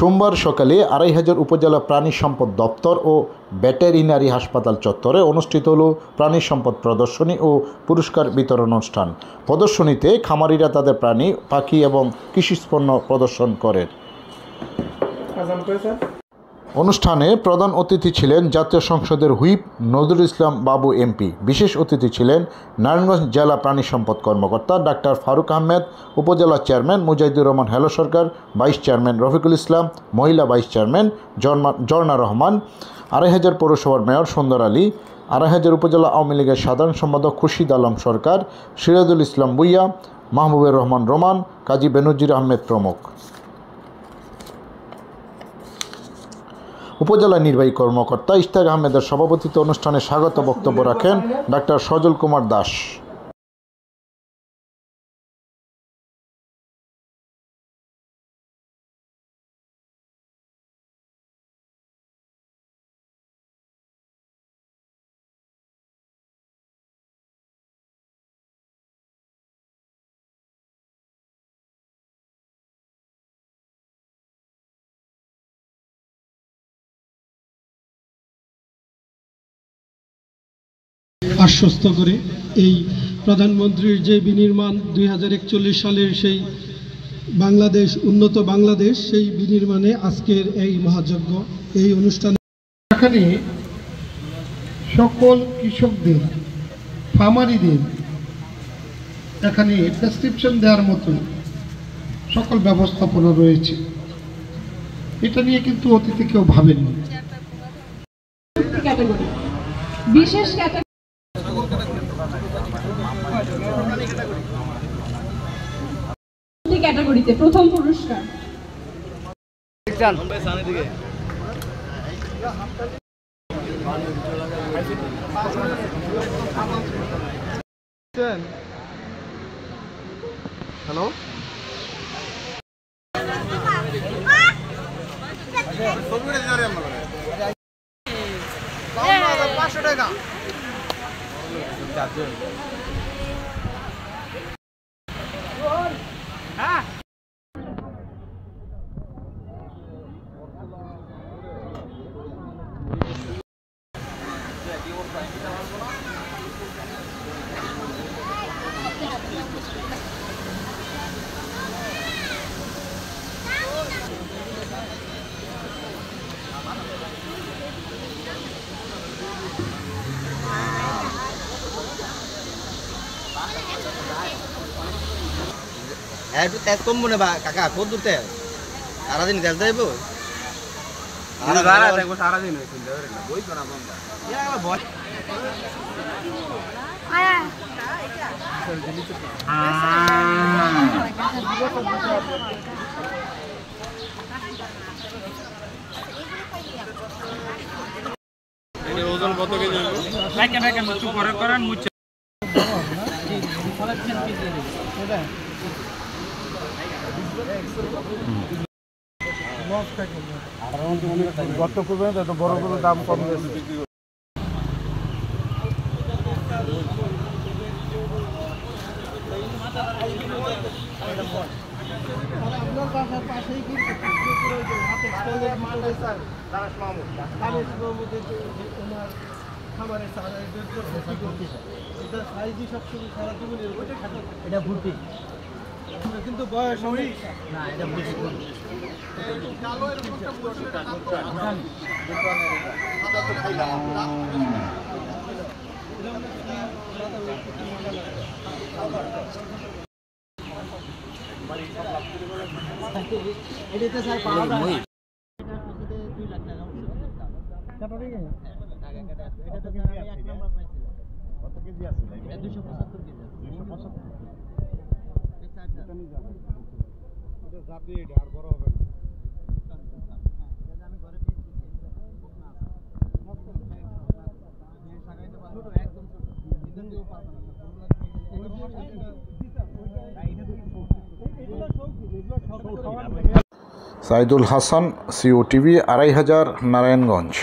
সোমবার সকালে ২৫০০ উপজেলা প্রাণী সম্পদ দপ্তর ও ভেটেরিনারি হাসপাতাল চত্বরে অনুষ্ঠিত হল প্রাণী সম্পদ প্রদর্শনী ও পুরস্কার বিতরণ অনুষ্ঠান। প্রদর্শনীতে খামারিরা তাদের প্রাণী, পাখি এবং কৃষিপণ্য প্রদর্শন করেন। অনুষ্ঠানে প্রধান অতিথি ছিলেন জাতীয় সংসদের হুইপ নজরুল ইসলাম বাবু এমপি। বিশেষ অতিথি ছিলেন নারায়ণগঞ্জ জেলা প্রাণী সম্পদ কর্মকর্তা ডাক্তার ফারুক আহমেদ, উপজেলা চেয়ারম্যান মুজাহিদুর রহমান হেলো সরকার, ভাইস চেয়ারম্যান রফিকুল ইসলাম, মহিলা ভাইস চেয়ারম্যান ঝর্ণা রহমান, ২৫০০ পৌরসভার মেয়র সুন্দর আলী, ২৫০০ উপজেলা আওয়ামী লীগের সাধারণ সম্পাদক খুরশিদ আলম সরকার, সিরাজুল ইসলাম ভুইয়া, মাহবুবুর রহমান রোমান, কাজী বেনজির আহমেদ প্রমুখ। উপজেলা নির্বাহী কর্মকর্তা ইশতিয়াক আহমেদের সভাপতিত্বে অনুষ্ঠানে স্বাগত বক্তব্য রাখেন ডাক্তার সজল কুমার দাস। আশ্বস্ত করে এই প্রধানমন্ত্রীর যে বিনির্মাণ ২০৪১ সালের সেই বাংলাদেশ, উন্নত বাংলাদেশ, সেই বিনির্মাণে আজকের এই মহাযজ্ঞ, এই অনুষ্ঠানে এখানে সকল কৃষকদের, ফার্মারিদের এখানে প্রেসক্রিপশন দেওয়ার মতো সকল ব্যবস্থাপনা রয়েছে। এটা নিয়ে কিন্তু অতীতে কেউ ভাবেননি। বিশেষ ক্যাটাগরিতে প্রথম পুরস্কার হ্যালো, একটু তেজ কম মনে বা কাকা কত দূর তেজ সারাদিন তেজ দেব সারাদিন ওজন কত কেজি করেন মুচ্ছে গত পর্যন্ত এত বড় বড় দাম কম গেছে। এটা ভর্তি কিন্তু বয়স না, এটা ভর্তি এটাতে স্যার পাওয়া যায় 2 লাখ টাকা এটা তো আমি 1 নাম্বার পাইছিলাম। কত কেজি আছে ভাই? এটা 275 কেজি আছে। 275 এই চারটা নিয়ে যাবে। এটা জাতি এটা আর বড় হবে না। এটা আমি ঘরে পিস দিছি। না এই সাগাইতে পারবো ছোট, একদম ছোট। এখান দিয়েও পারবো না। সাইদুল হাসান, সিও টিভি, ২৫০০ নারায়ণগঞ্জ।